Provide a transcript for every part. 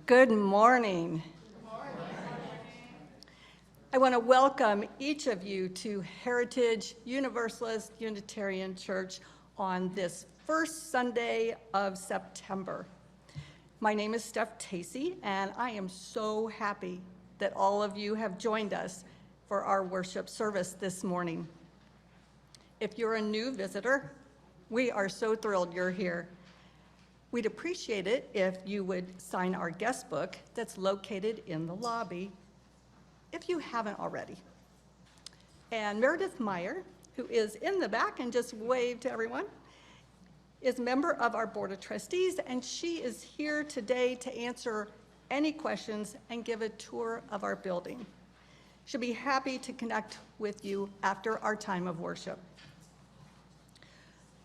Good morning. I want to welcome each of you to Heritage Universalist Unitarian Church on this first Sunday of September. My name is Steph Tacey, and I am so happy that all of you have joined us for our worship service this morning. If you're a new visitor, we are so thrilled you're here. We'd appreciate it if you would sign our guest book that's located in the lobby, if you haven't already. And Meredith Meyer, who is in the back and just waved to everyone, is a member of our Board of Trustees, and she is here today to answer any questions and give a tour of our building. She'll be happy to connect with you after our time of worship.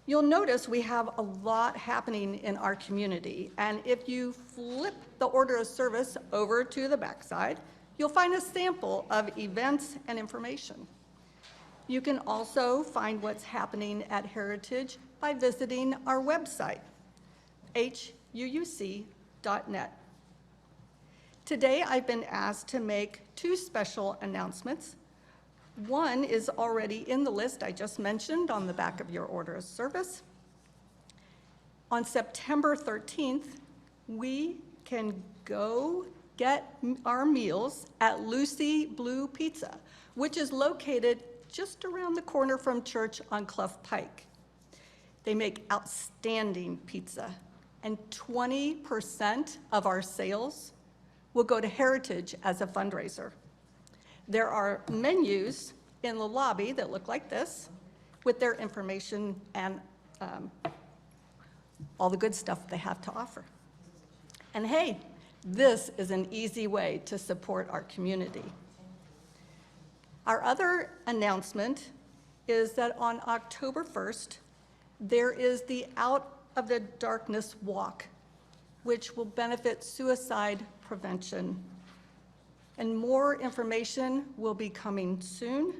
You'll notice we have a lot happening in our community, and if you flip the order of service over to the backside, you'll find a sample of events and information. You can also find what's happening at Heritage by visiting our website, huuc.net. Today, I've been asked to make two special announcements. One is already in the list I just mentioned on the back of your order of service. On September 13th, we can go get our meals at Lucy Blue Pizza, which is located just around the corner from church on Clough Pike. They make outstanding pizza, and 20% of our sales will go to Heritage as a fundraiser. There are menus in the lobby that look like this with their information and all the good stuff they have to offer. And hey, this is an easy way to support our community. Our other announcement is that on October 1st, there is the Out of the Darkness Walk, which will benefit suicide prevention. And more information will be coming soon.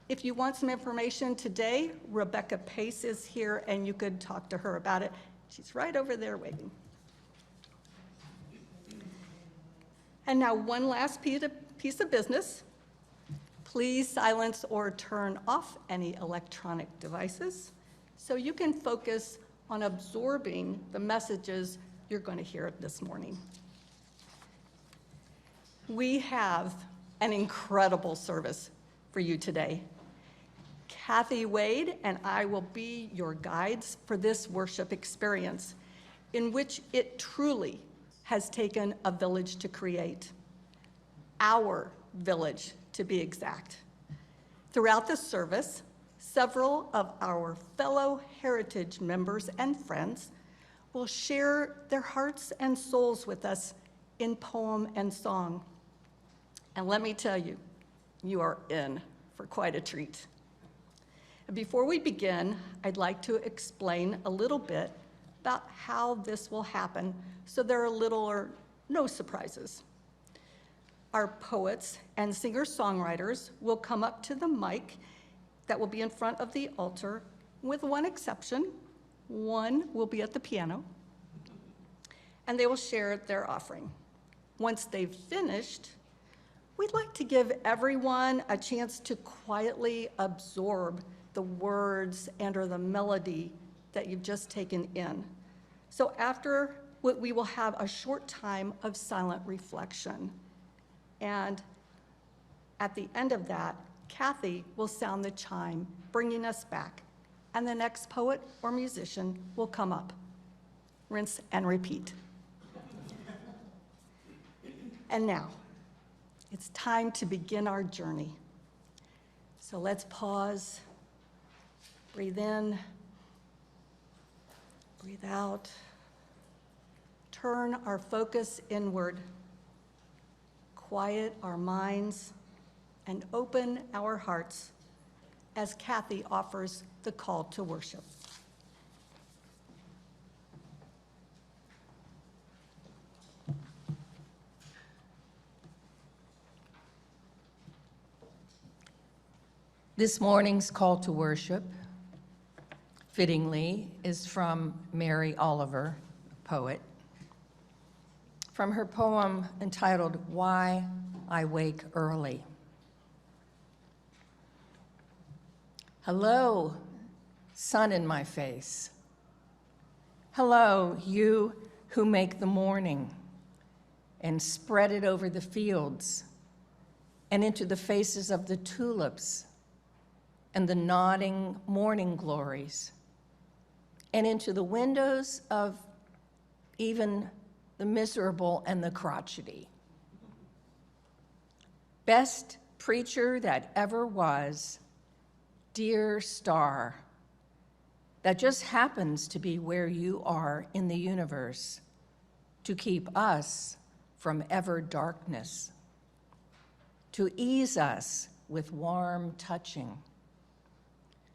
If you want some information today, Rebecca Pace is here, and you could talk to her about it. She's right over there waiting. And now one last piece of business. Please silence or turn off any electronic devices so you can focus on absorbing the messages you're going to hear this morning. We have an incredible service for you today. Kathy Wade and I will be your guides for this worship experience, in which it truly has taken a village to create. Our village, to be exact. Throughout the service, several of our fellow Heritage members and friends will share their hearts and souls with us in poem and song. And let me tell you, you are in for quite a treat. Before we begin, I'd like to explain a little bit about how this will happen, so there are little or no surprises. Our poets and singer-songwriters will come up to the mic that will be in front of the altar, with one exception. One will be at the piano, and they will share their offering. Once they've finished, we'd like to give everyone a chance to quietly absorb the words and or the melody that you've just taken in. So after, we will have a short time of silent reflection. And at the end of that, Kathy will sound the chime, bringing us back, and the next poet or musician will come up. Rinse and repeat. And now, it's time to begin our journey. So let's pause, breathe in, breathe out, turn our focus inward, quiet our minds, and open our hearts as Kathy offers the call to worship. This morning's call to worship, fittingly, is from Mary Oliver, a poet. from her poem entitled Why I Wake Early. Hello, sun in my face. Hello, you who make the morning and spread it over the fields and into the faces of the tulips and the nodding morning glories and into the windows of even the miserable and the crotchety. Best preacher that ever was, dear star, that just happens to be where you are in the universe to keep us from ever darkness, to ease us with warm touching,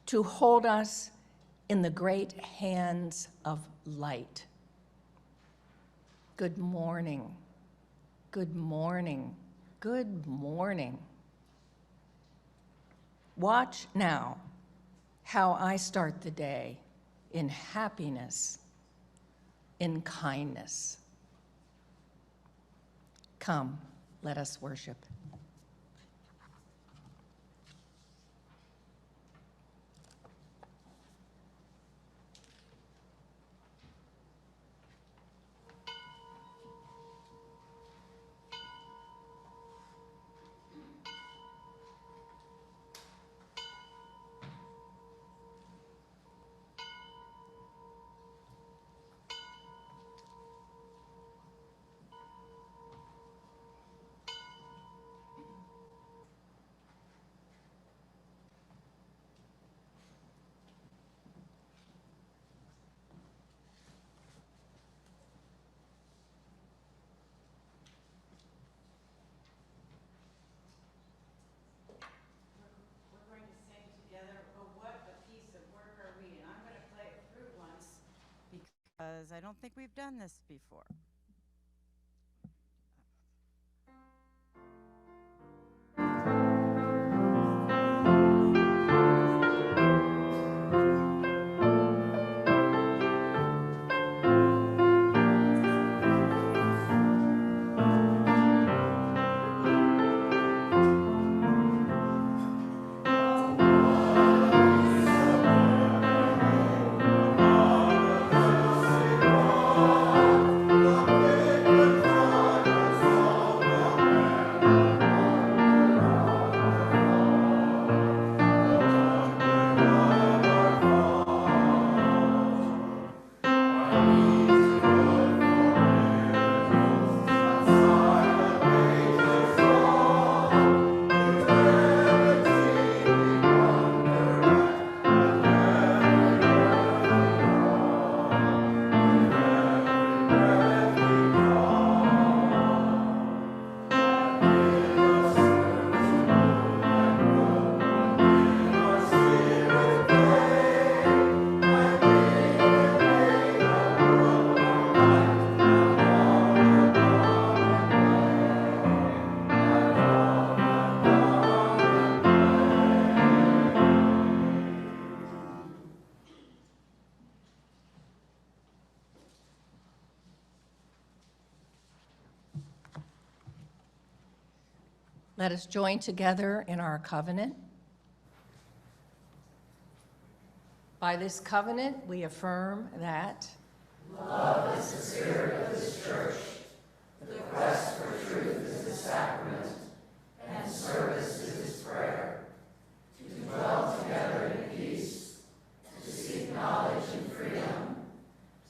to hold us in the great hands of light. Good morning, good morning, good morning. Watch now how I start the day in happiness, in kindness. Come, let us worship. Because I don't think we've done this before. Let us join together in our covenant. By this covenant, we affirm that love is the spirit of this church, the quest for truth is the sacrament, and service is its prayer, to dwell together in peace, to seek knowledge and freedom,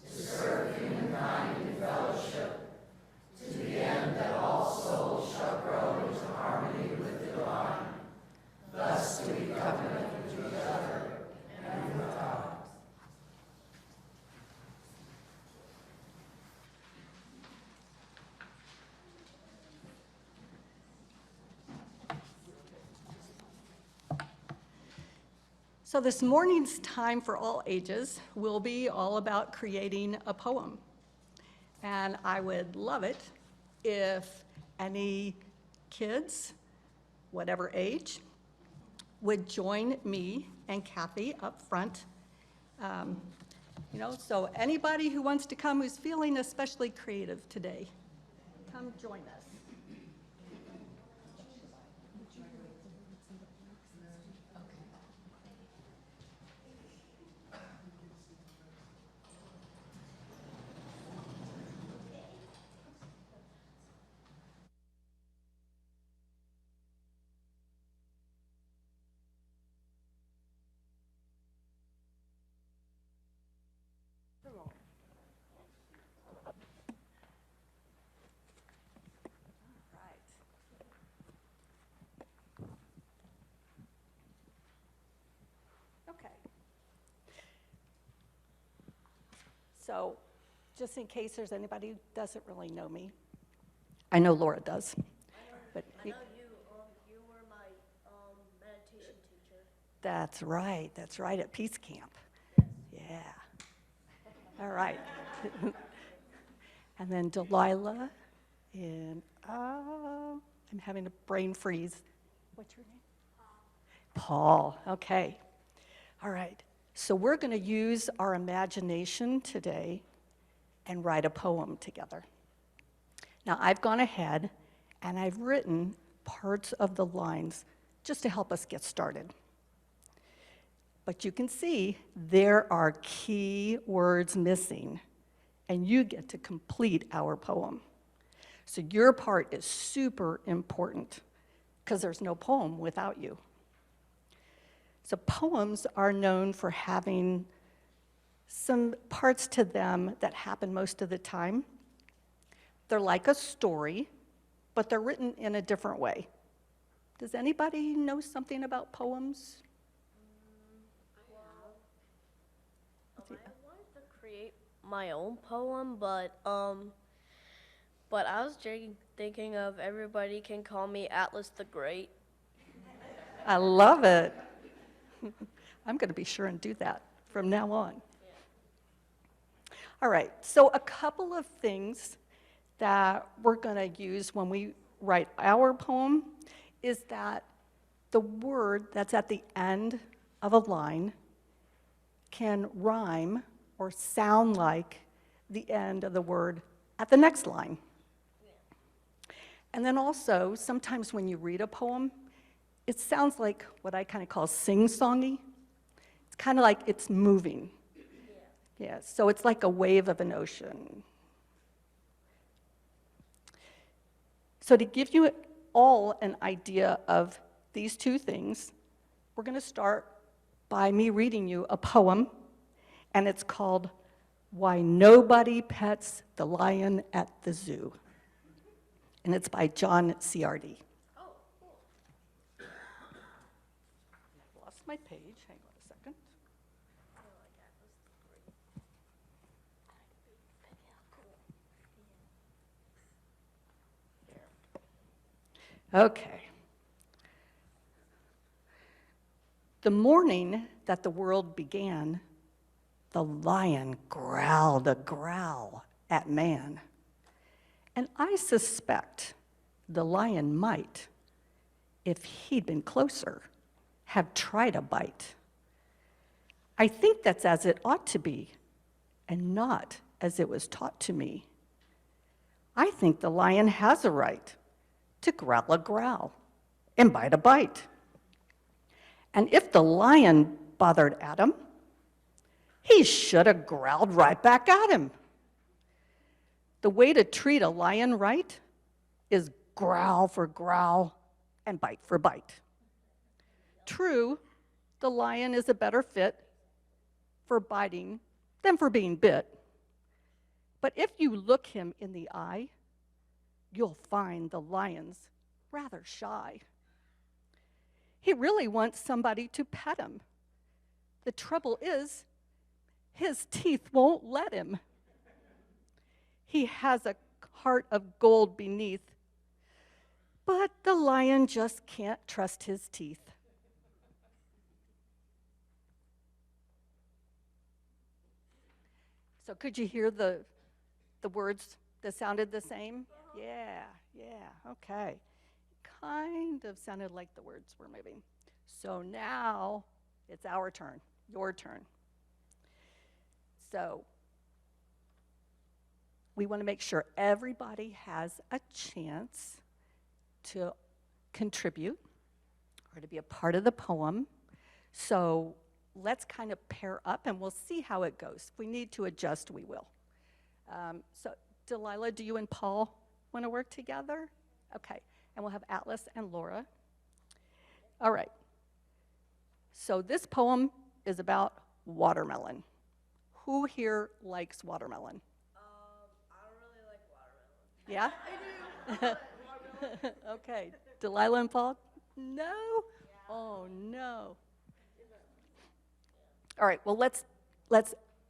to serve humankind in fellowship, to the end that all souls shall grow into harmony with the divine. Thus do we covenant with each other and with God. So this morning's time for all ages will be all about creating a poem. And I would love it if any kids, whatever age, would join me and Kathy up front. So anybody who wants to come who's feeling especially creative today, come join us. Okay. So, just in case there's anybody who doesn't really know me, I know Laura does. But I know you. You were my meditation teacher. That's right, at Peace Camp. Yeah. All right. And then Delilah, and I'm having a brain freeze. What's your name? Paul. Okay. All right. So we're going to use our imagination today and write a poem together. Now, I've gone ahead and I've written parts of the lines just to help us get started. But you can see there are key words missing, and you get to complete our poem. So your part is super important because there's no poem without you. So poems are known for having some parts to them that happen most of the time. They're like a story, but they're written in a different way. Does anybody know something about poems? I wanted to create my own poem, but I was thinking of everybody can call me Atlas the Great. I love it. I'm going to be sure and do that from now on. Yeah. All right, so a couple of things that we're going to use when we write our poem is that the word that's at the end of a line can rhyme or sound like the end of the word at the next line. And then also, sometimes when you read a poem, it sounds like what I kind of call sing-songy. It's kind of like it's moving. Yeah, so it's like a wave of an ocean. So to give you all an idea of these two things, we're going to start by me reading you a poem, and it's called Why Nobody Pets the Lion at the Zoo. And it's by John Ciardi. Oh, cool. I've lost my page. Hang on a second. Okay. The morning that the world began, the lion growled a growl at man. And I suspect the lion might, if he'd been closer, have tried a bite. I think that's as it ought to be, and not as it was taught to me. I think the lion has a right to growl a growl and bite a bite. And if the lion bothered Adam, he should have growled right back at him. The way to treat a lion right is growl for growl and bite for bite. True, the lion is a better fit for biting than for being bit. But if you look him in the eye, you'll find the lion's rather shy. He really wants somebody to pet him. The trouble is, his teeth won't let him. He has a heart of gold beneath, but the lion just can't trust his teeth. So could you hear the words that sounded the same? Yeah, okay. Kind of sounded like the words were moving. So now it's our turn, your turn. So we want to make sure everybody has a chance to contribute or to be a part of the poem. So let's kind of pair up and we'll see how it goes. If we need to adjust, we will. So Delilah, do you and Paul want to work together? Okay, and we'll have Atlas and Laura. All right. So this poem is about watermelon. Who here likes watermelon? I don't really like watermelon. Yeah? Okay. Delilah and Paul? No? Oh, no. All right, well, let's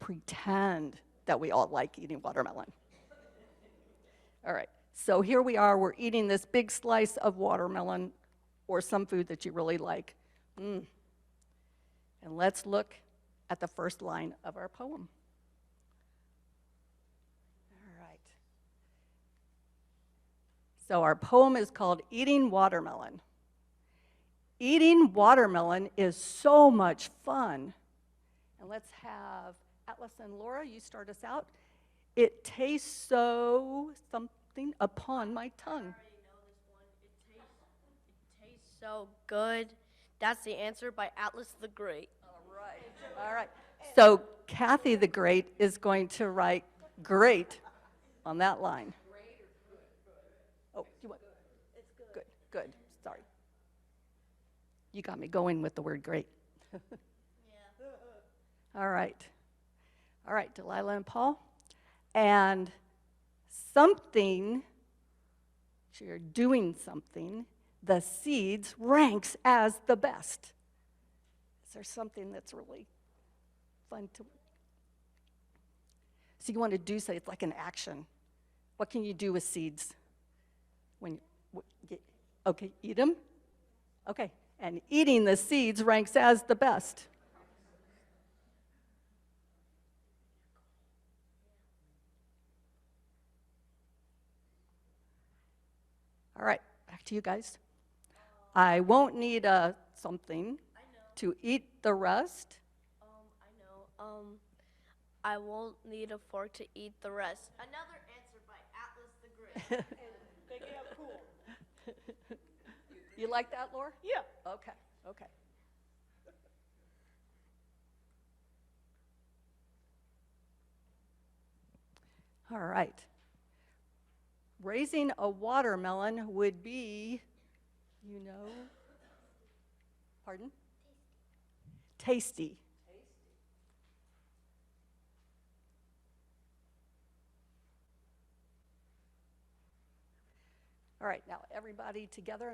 pretend that we all like eating watermelon. All right, so here we are. We're eating this big slice of watermelon or some food that you really like. And let's look at the first line of our poem. All right. So our poem is called Eating Watermelon. Eating watermelon is so much fun. And let's have Atlas and Laura, you start us out. It tastes so something upon my tongue. I already know this one. It tastes so good. That's the answer by Atlas the Great. All right. So Kathy the Great is going to write great on that line. Oh, you want? It's good. Good. Sorry. You got me going with the word great. All right. All right, Delilah and Paul. And something, so you're doing something, the seeds ranks as the best. Is there something that's really fun to? So you want to do something, it's like an action. What can you do with seeds? Okay, eat them? Okay, and eating the seeds ranks as the best. All right, back to you guys. I won't need something to eat the rest. I know. I won't need a fork to eat the rest. Another answer by Atlas the Great. Make it up cool. You like that, Laura? Yeah. Okay, okay. All right. Raising a watermelon would be, pardon? Tasty. All right, now everybody together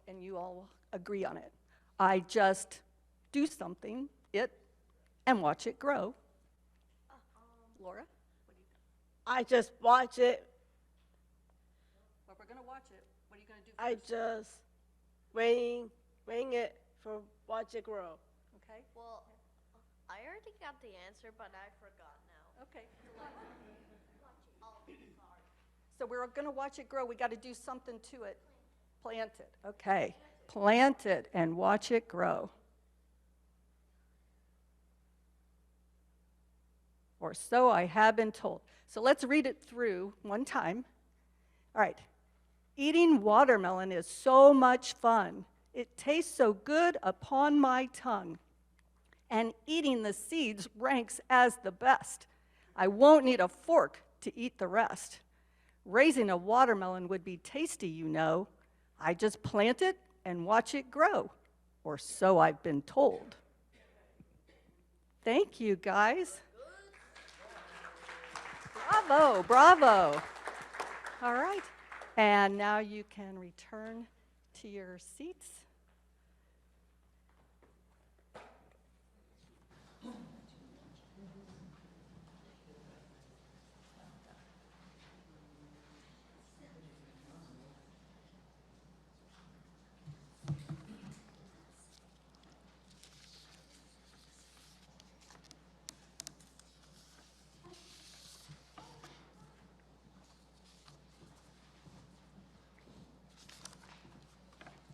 and you all agree on it. I just do something, and watch it grow. Laura? I just watch it. Well, we're going to watch it. What are you going to do I first? just waiting it for watch it grow. Okay? Well, I already got the answer, but I forgot now. Okay. So we're going to watch it grow. We got to do something to it. Plant it. Okay. Plant it and watch it grow. Or so I have been told. So let's read it through one time. All right. Eating watermelon is so much fun. It tastes so good upon my tongue. And eating the seeds ranks as the best. I won't need a fork to eat the rest. Raising a watermelon would be tasty, I just plant it and watch it grow. Or so I've been told. Thank you, guys. Bravo, bravo. All right. And now you can return to your seats.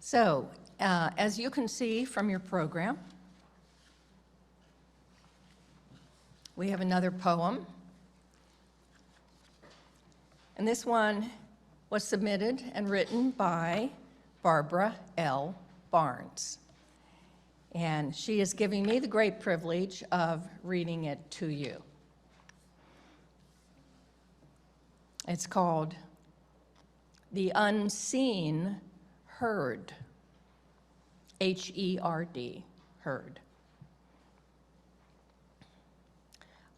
So, as you can see from your program, we have another poem. And this one was submitted and written by Barbara L. Barnes. And she is giving me the great privilege of reading it to you. It's called The Unseen Herd, H-E-R-D, herd.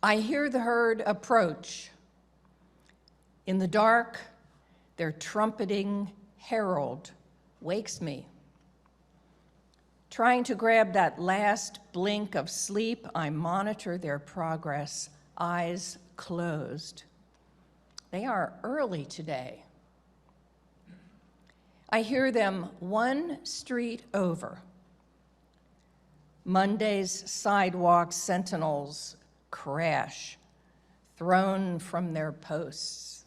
I hear the herd approach. In the dark, their trumpeting herald wakes me. Trying to grab that last blink of sleep, I monitor their progress, eyes closed. They are early today. I hear them one street over. Monday's sidewalk sentinels crash, thrown from their posts.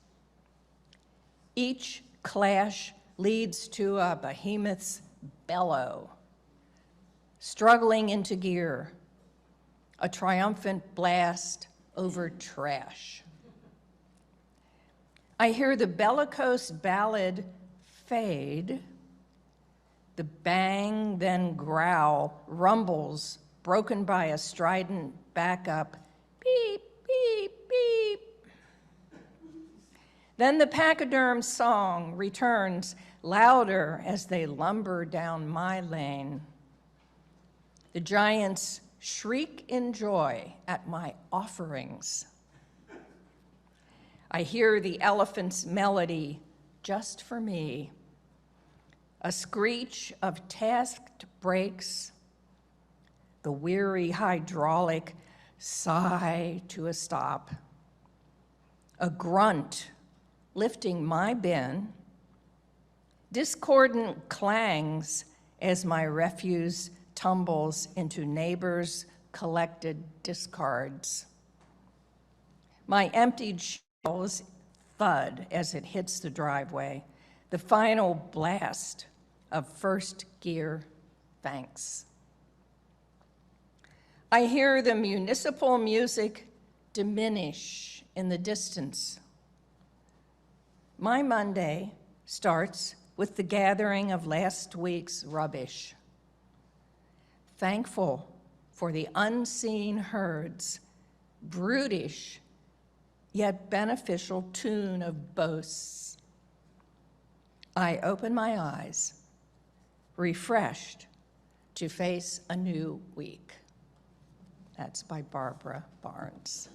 Each clash leads to a behemoth's bellow, struggling into gear, a triumphant blast over trash. I hear the bellicose ballad fade. The bang, then growl rumbles, broken by a strident backup, beep, beep, beep. Then the pachyderm song returns louder as they lumber down my lane. The giants shriek in joy at my offerings. I hear the elephant's melody just for me, a screech of tasked brakes, the weary hydraulic sigh to a stop, a grunt lifting my bin, discordant clangs as my refuse tumbles into neighbors' collected discards. My emptied shells thud as it hits the driveway, the final blast of first gear thanks. I hear the municipal music diminish in the distance. My Monday starts with the gathering of last week's rubbish. Thankful for the unseen herd's brutish yet beneficial tune of boasts. I open my eyes, refreshed to face a new week. That's by Barbara Barnes.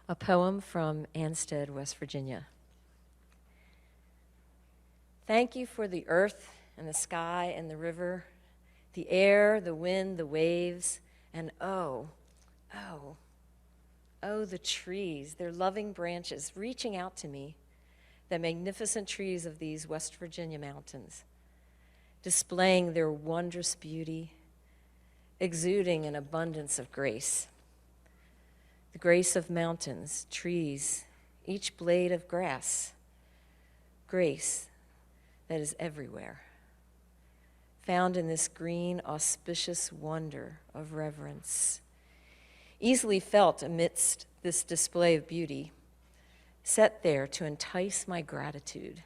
A poem from Ansted, West Virginia. Thank you for the earth and the sky and the river, the air, the wind, the waves, and oh, the trees, their loving branches reaching out to me, the magnificent trees of these West Virginia mountains, displaying their wondrous beauty, exuding an abundance of grace. The grace of mountains, trees, each blade of grass, grace that is everywhere, found in this green, auspicious wonder of reverence, easily felt amidst this display of beauty, set there to entice my gratitude,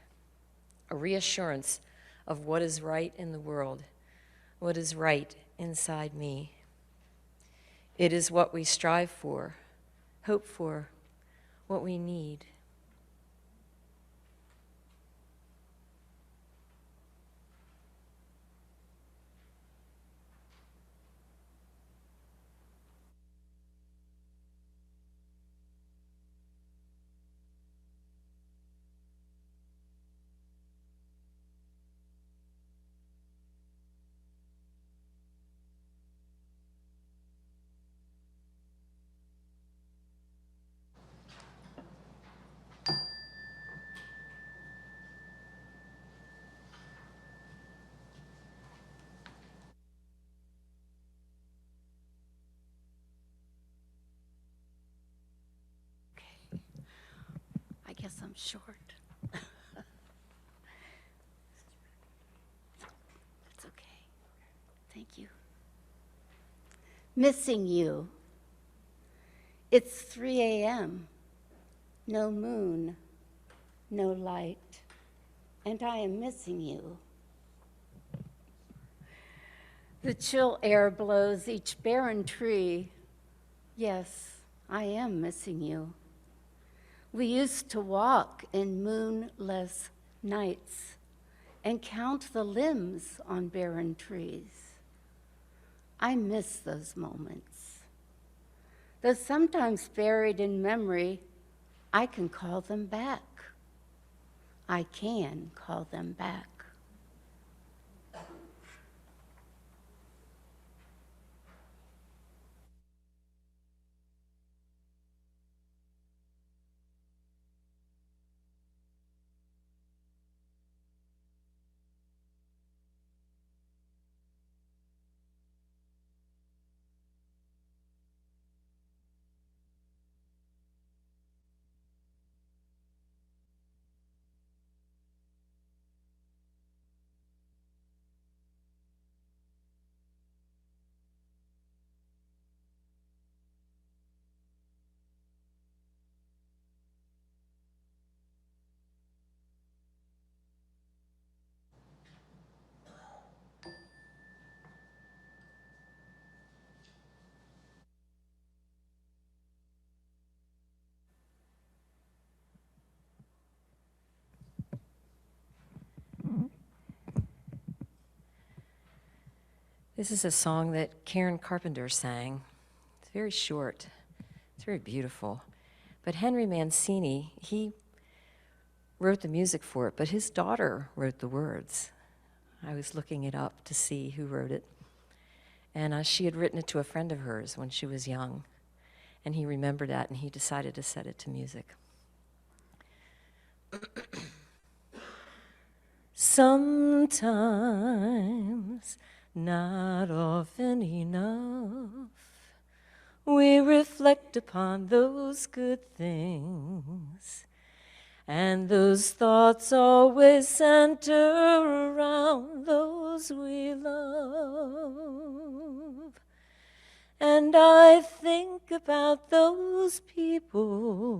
a reassurance of what is right in the world, what is right inside me. It is what we strive for, hope for, what we need. I guess I'm short. It's okay. Thank you. Missing you. It's 3 a.m. No moon, no light, and I am missing you. The chill air blows each barren tree. Yes, I am missing you. We used to walk in moonless nights and count the limbs on barren trees. I miss those moments. Though sometimes buried in memory, I can call them back. I can call them back. This is a song that Karen Carpenter sang. It's very short. It's very beautiful. But Henry Mancini, he wrote the music for it, but his daughter wrote the words. I was looking it up to see who wrote it. And she had written it to a friend of hers when she was young. And he remembered that, and he decided to set it to music. Sometimes, not often enough, we reflect upon those good things, and those thoughts always center around those we love. And I think about those people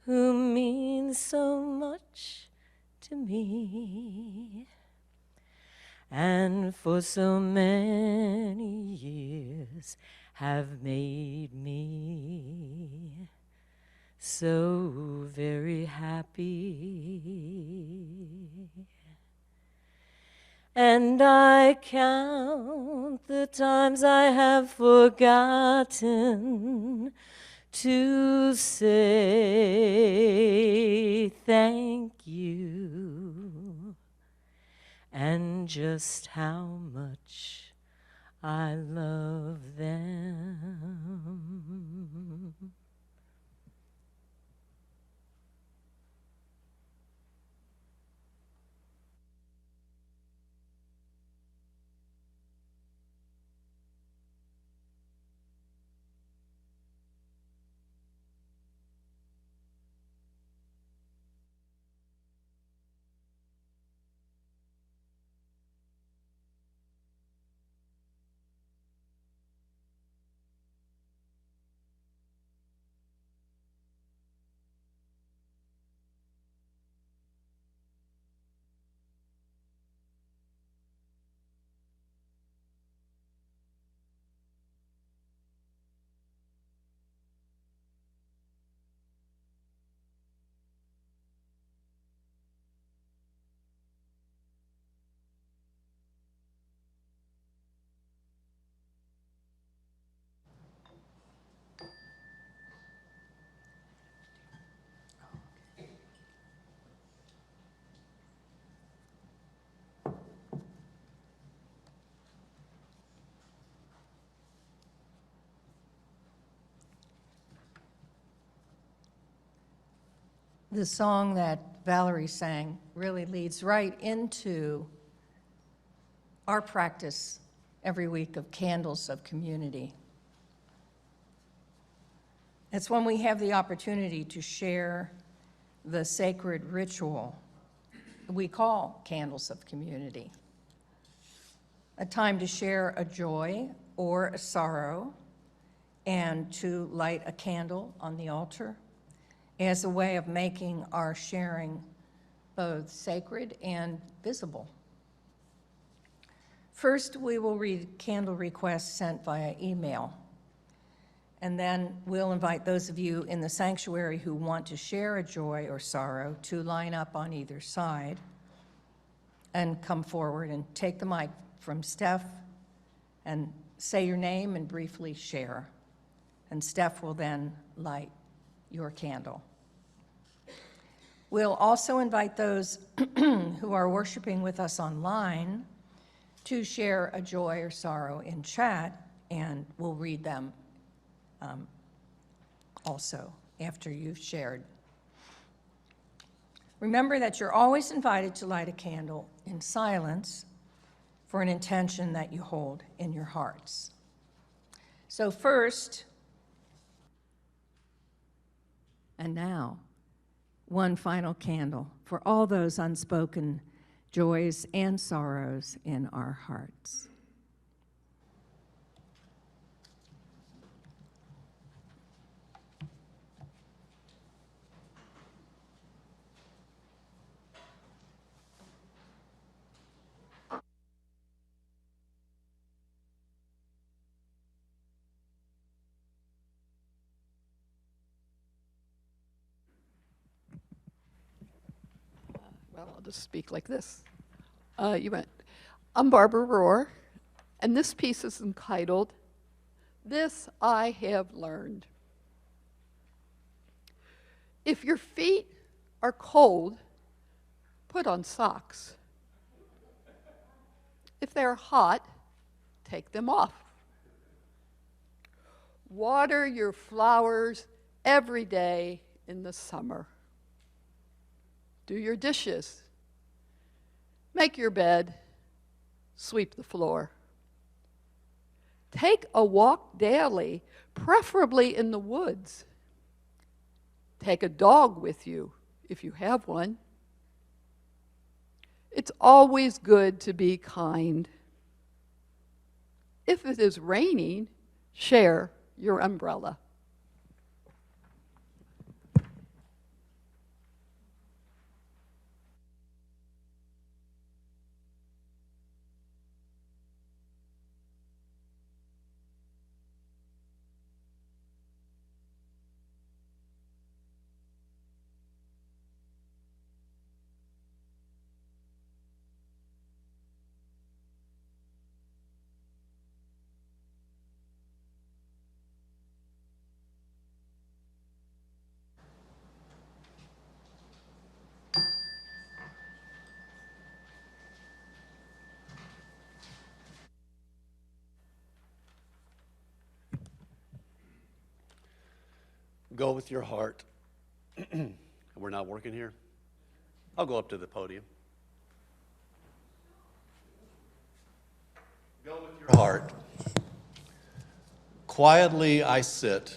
who mean so much to me, and for so many years have made me so very happy. And I count the times I have forgotten to say thank you, and just how much I love them. the song that Valerie sang really leads right into our practice every week of Candles of Community. It's when we have the opportunity to share the sacred ritual we call Candles of Community. A time to share a joy or a sorrow and to light a candle on the altar as a way of making our sharing both sacred and visible. First, we will read candle requests sent via email. And then we'll invite those of you in the sanctuary who want to share a joy or sorrow to line up on either side and come forward and take the mic from Steph and say your name and briefly share. And Steph will then light your candle. We'll also invite those who are worshiping with us online to share a joy or sorrow in chat, and we'll read them also after you've shared. Remember that you're always invited to light a candle in silence for an intention that you hold in your hearts. So first, and now, one final candle for all those unspoken joys and sorrows in our hearts. Well, I'll just speak like this. I'm Barbara Rohr, and this piece is entitled, "This I Have Learned." If your feet are cold, put on socks. If they're hot, take them off. Water your flowers every day in the summer. Do your dishes. Make your bed. Sweep the floor. Take a walk daily, preferably in the woods. Take a dog with you if you have one. It's always good to be kind. If it is raining, share your umbrella. Go with your heart. We're not working here. I'll go up to the podium. Go with your heart. Quietly I sit.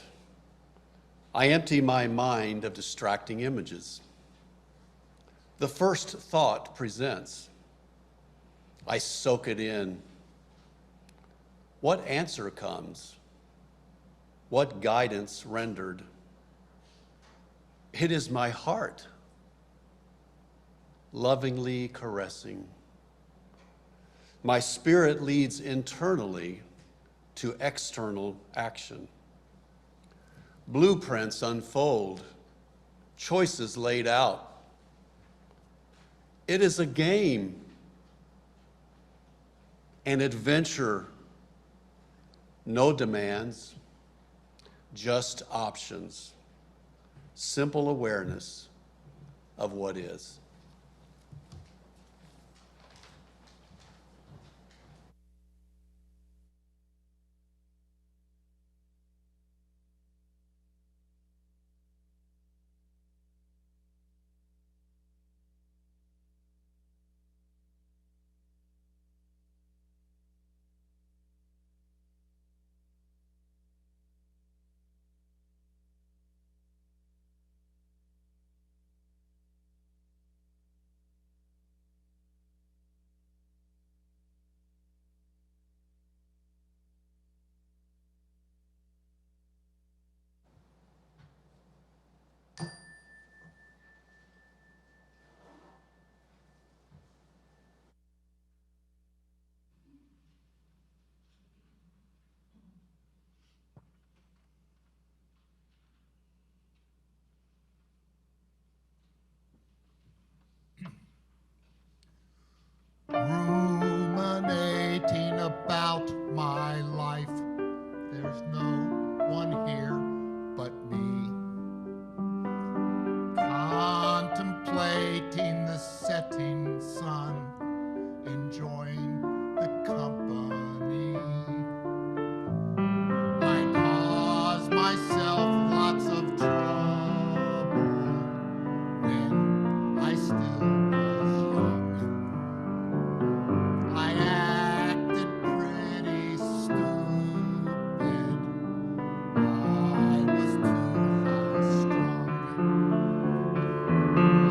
I empty my mind of distracting images. The first thought presents. I soak it in. What answer comes? What guidance rendered? It is my heart, lovingly caressing. My spirit leads internally to external action. Blueprints unfold, choices laid out. It is a game, an adventure, no demands, just options. Simple awareness of what is. awaiting the setting sun, enjoying the company. I caused myself lots of trouble when I still was young. I acted pretty stupid. I was too high-strung.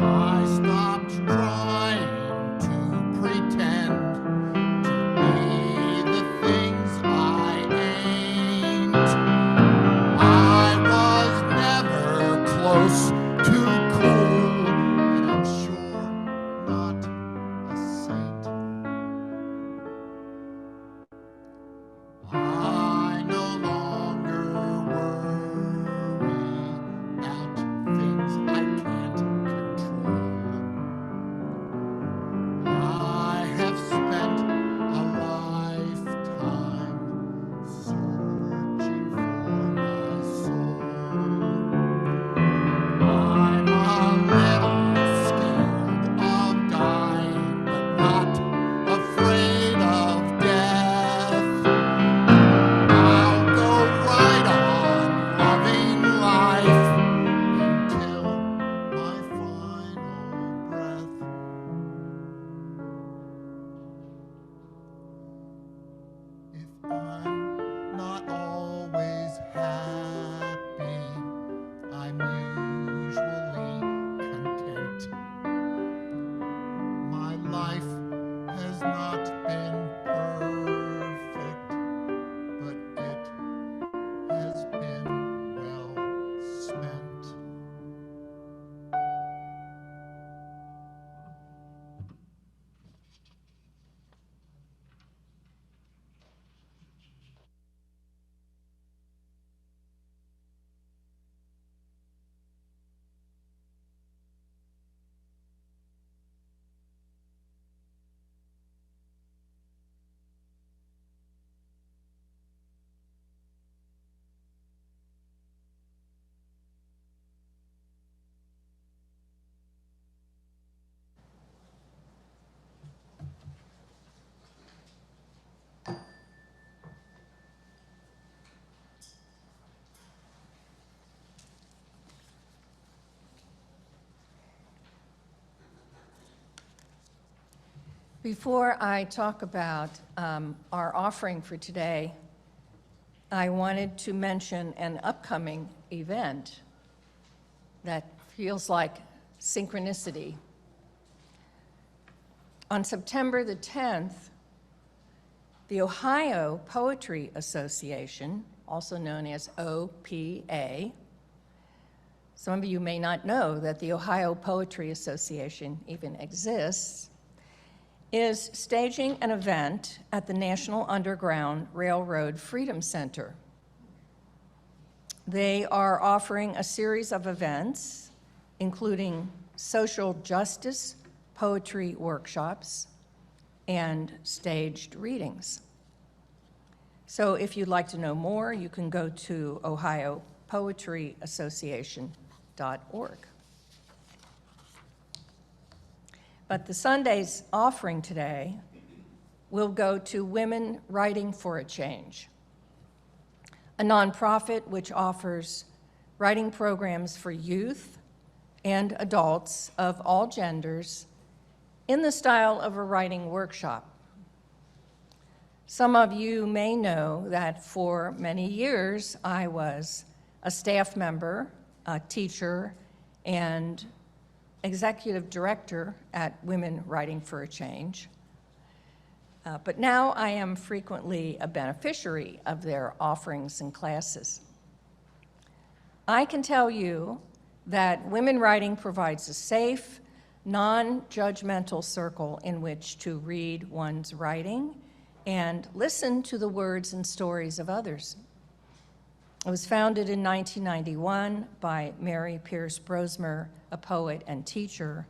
I stopped trying to pretend to be the things I ain't. I was never close to cool, and I'm sure not a saint. I no longer worry about things I can't control. I have spent a lifetime searching for my soul. I'm a little scared of dying, but not afraid of death. I'll go right on loving life until my final breath. If I'm not always happy, I'm usually content. My life has not been perfect, but it has been well spent. Before I talk about our offering for today, I wanted to mention an upcoming event that feels like synchronicity. On September the 10th, the Ohio Poetry Association, also known as OPA, some of you may not know that the Ohio Poetry Association even exists, is staging an event at the National Underground Railroad Freedom Center. They are offering a series of events, including social justice poetry workshops and staged readings. So if you'd like to know more, you can go to ohiopoetryassociation.org. But the Sunday's offering today will go to Women Writing for a Change, a nonprofit which offers writing programs for youth and adults of all genders in the style of a writing workshop. Some of you may know that for many years I was a staff member, a teacher, and executive director at Women Writing for a Change. But now I am frequently a beneficiary of their offerings and classes. I can tell you that Women Writing provides a safe, non-judgmental circle in which to read one's writing and listen to the words and stories of others. It was founded in 1991 by Mary Pierce Brosmer, a poet and teacher,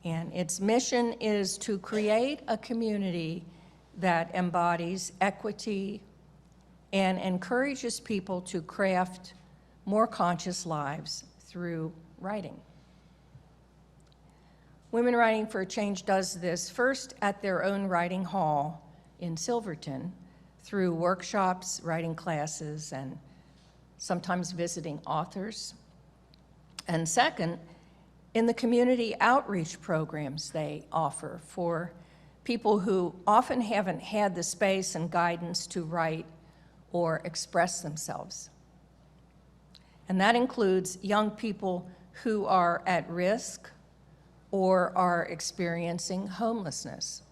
and its mission is to create a community that embodies equity and encourages people to craft more conscious lives through writing. Women Writing for a Change does this first at their own writing hall in Silverton through workshops, writing classes, and sometimes visiting authors. And second, in the community outreach programs they offer for people who often haven't had the space and guidance to write or express themselves. And that includes young people who are at risk or are experiencing homelessness,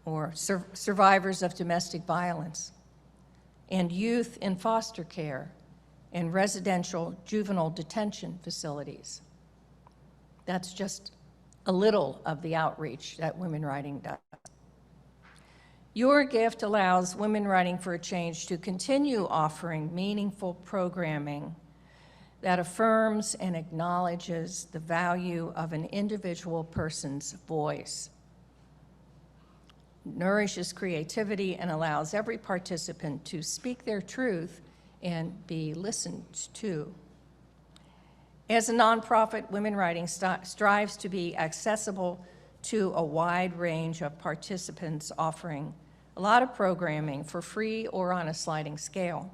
or survivors of domestic violence, and youth in foster care and residential juvenile detention facilities. That's just a little of the outreach that Women Writing does. Your gift allows Women Writing for a Change to continue offering meaningful programming that affirms and acknowledges the value of an individual person's voice, nourishes creativity, and allows every participant to speak their truth and be listened to. As a nonprofit, Women Writing strives to be accessible to a wide range of participants, offering a lot of programming for free or on a sliding scale.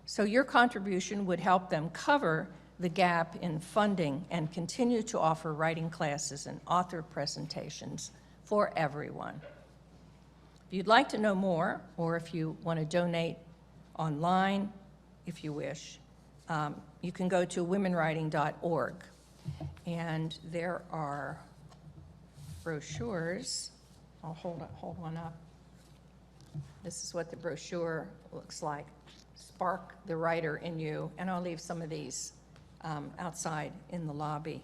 So your contribution would help them cover the gap in funding and continue to offer writing classes and author presentations for everyone. If you'd like to know more, or if you want to donate online, if you wish, you can go to womenwriting.org. And there are brochures. I'll hold one up. This is what the brochure looks like. Spark the writer in you. And I'll leave some of these outside in the lobby.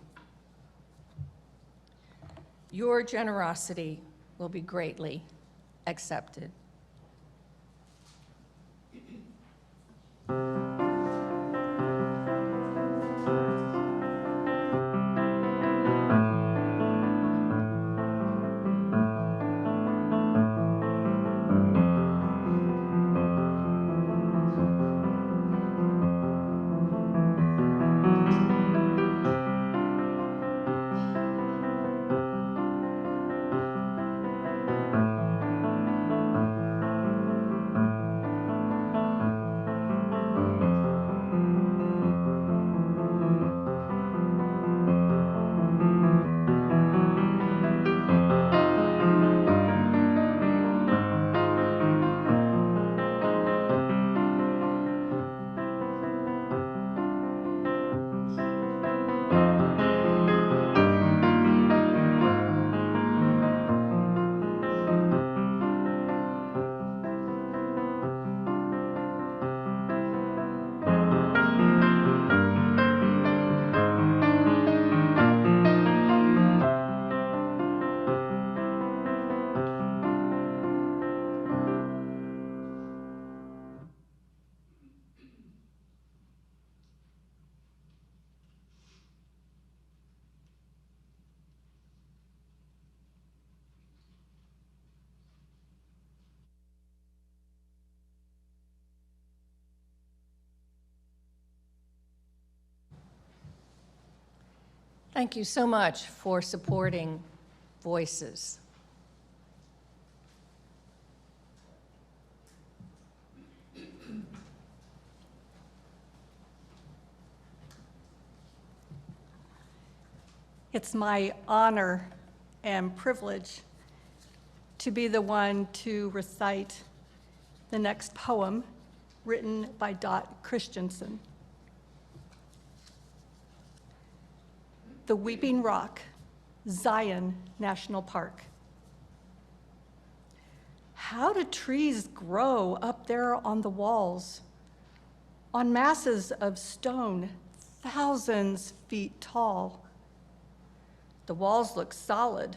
Your generosity will be greatly accepted. Thank you so much for supporting Voices. It's my honor and privilege to be the one to recite the next poem written by Dot Christensen. The Weeping Rock, Zion National Park. How do trees grow up there on the walls, on masses of stone thousands feet tall? The walls look solid,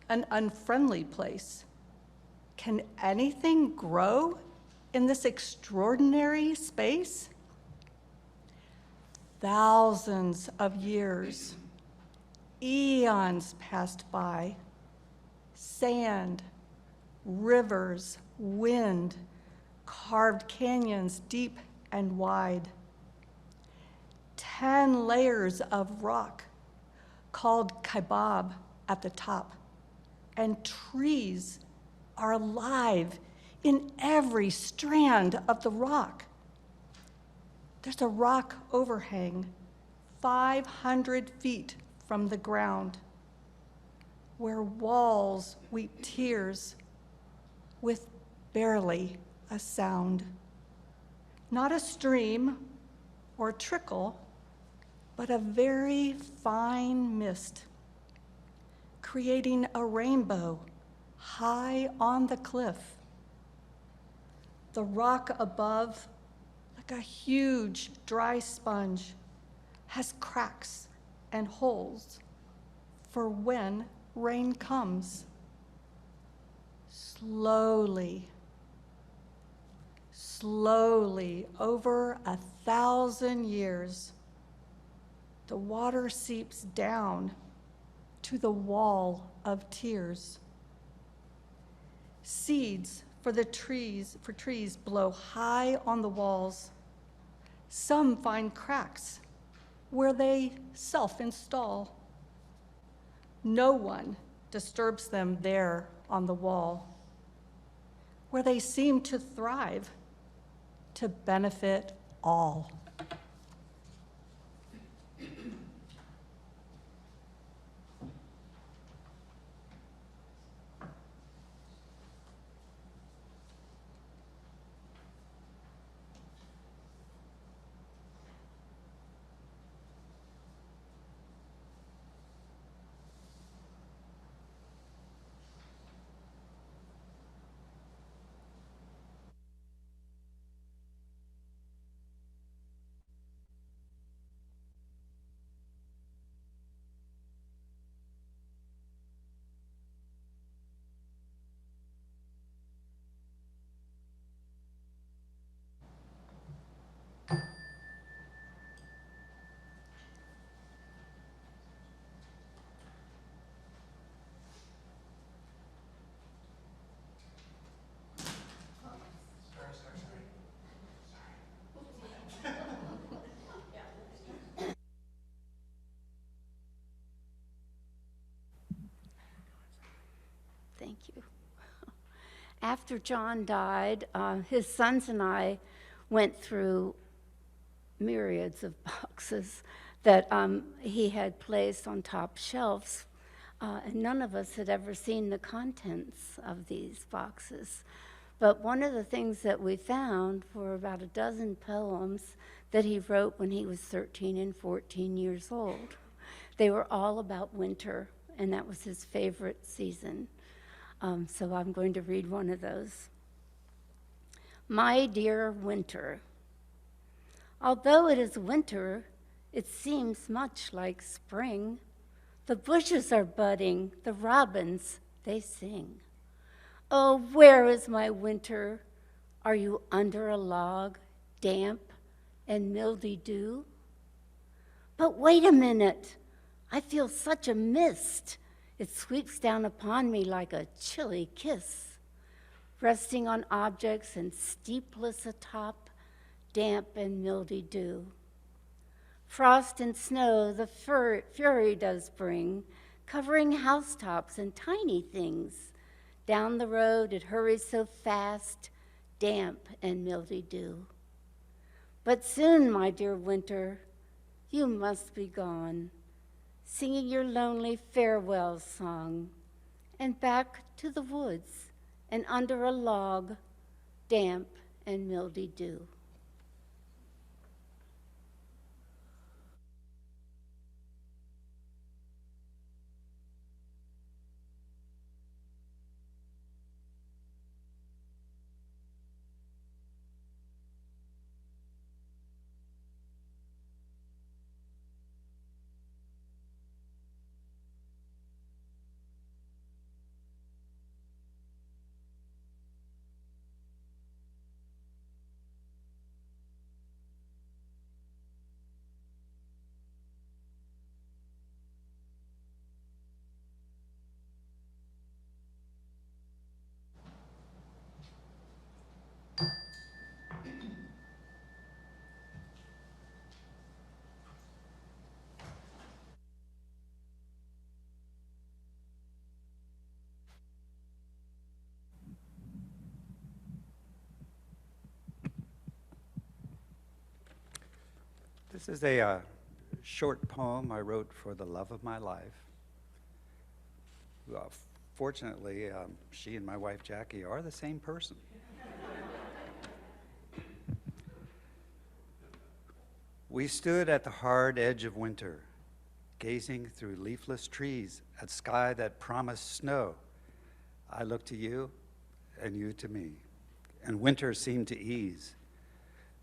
an unfriendly place. Can anything grow in this extraordinary space? Thousands of years, eons passed by. Sand, rivers, wind, carved canyons deep and wide. 10 layers of rock, called kaibab at the top, and trees are alive in every strand of the rock. There's a rock overhang 500 feet from the ground where walls weep tears with barely a sound. Not a stream or trickle, but a very fine mist, creating a rainbow high on the cliff. The rock above, like a huge dry sponge, has cracks and holes for when rain comes. Slowly, slowly, over 1,000 years, the water seeps down to the wall of tears. Seeds for trees blow high on the walls. Some find cracks where they self-install. No one disturbs them there on the wall, where they seem to thrive, to benefit all. Thank you. After John died, his sons and I went through myriads of boxes that he had placed on top shelves, and none of us had ever seen the contents of these boxes. But one of the things that we found were about a dozen poems that he wrote when he was 13 and 14 years old. They were all about winter, and that was his favorite season. So I'm going to read one of those. My dear winter, although it is winter, it seems much like spring. The bushes are budding, the robins, they sing. Oh, where is my winter? Are you under a log, damp and mildew? But wait a minute, I feel such a mist. It sweeps down upon me like a chilly kiss, resting on objects and steepless atop, damp and mildew. Frost and snow the fury does bring, covering housetops and tiny things. Down the road it hurries so fast, damp and mildew. But soon, my dear winter, you must be gone, singing your lonely farewell song, and back to the woods and under a log, damp and mildew. This is a short poem I wrote for the love of my life. Fortunately, she and my wife Jackie are the same person. We stood at the hard edge of winter, gazing through leafless trees at sky that promised snow. I looked to you, and you to me, and winter seemed to ease.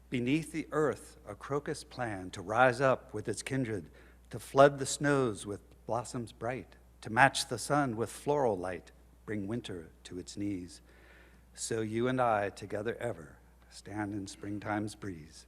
Beneath the earth, a crocus planned to rise up with its kindred, to flood the snows with blossoms bright, to match the sun with floral light, bring winter to its knees. So you and I, together ever, stand in springtime's breeze.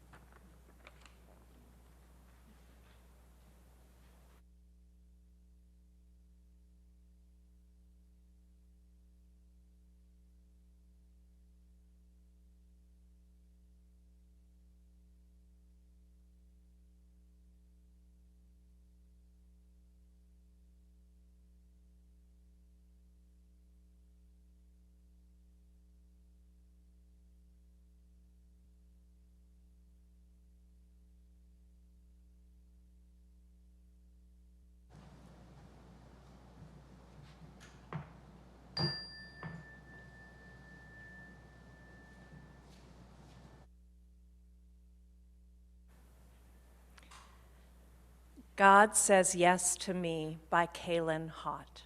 God Says Yes to Me by Kaylin Hott.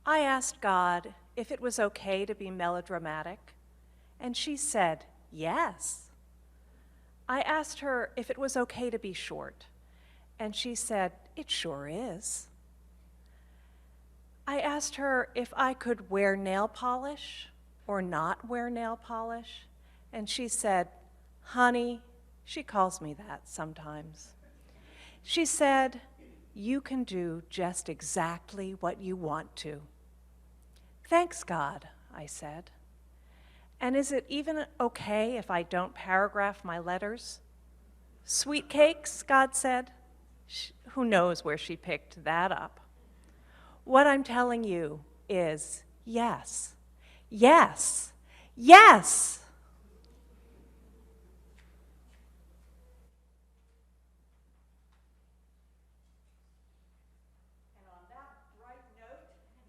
I asked God if it was okay to be melodramatic, and she said yes. I asked her if it was okay to be short, and she said it sure is. I asked her if I could wear nail polish or not wear nail polish, and she said, honey, she calls me that sometimes. She said, you can do just exactly what you want to. Thanks, God, I said. And is it even okay if I don't paragraph my letters? Sweet cakes, God said. Who knows where she picked that up? What I'm telling you is yes, yes, yes.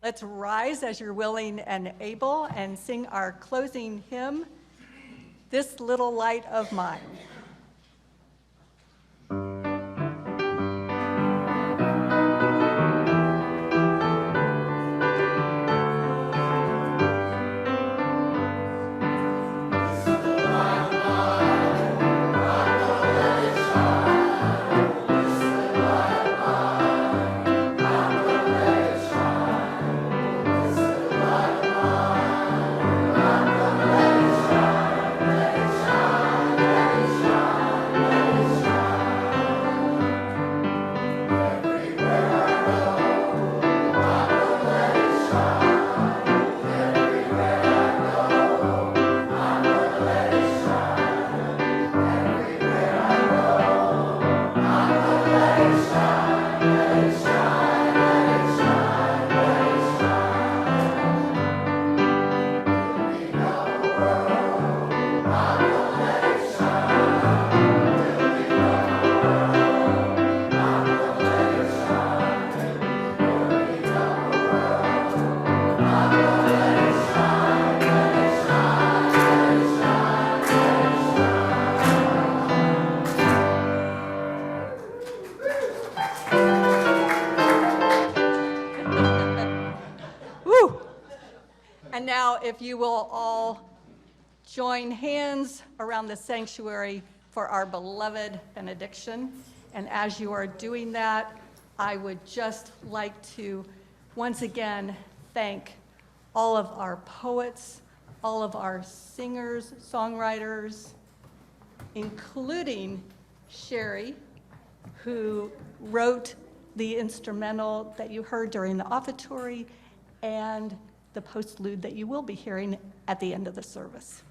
Let's rise as you're willing and able and sing our closing hymn, This Little Light of Mine. And now, if you will all join hands around the sanctuary for our beloved benediction. And as you are doing that, I would just like to once again thank all of our poets, all of our singers, songwriters, including Sherry, who wrote the instrumental that you heard during the offertory, and the postlude that you will be hearing at the end of the service.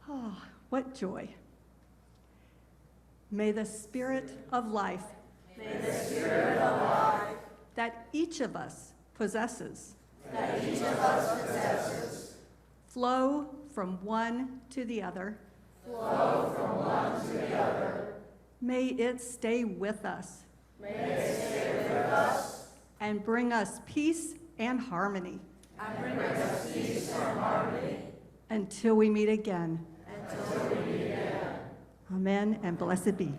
Oh, what joy. May the Spirit of life May the Spirit of life that each of us possesses flow from one to the other. May it stay with us. And bring us peace and harmony. Until we meet again. Amen and blessed be.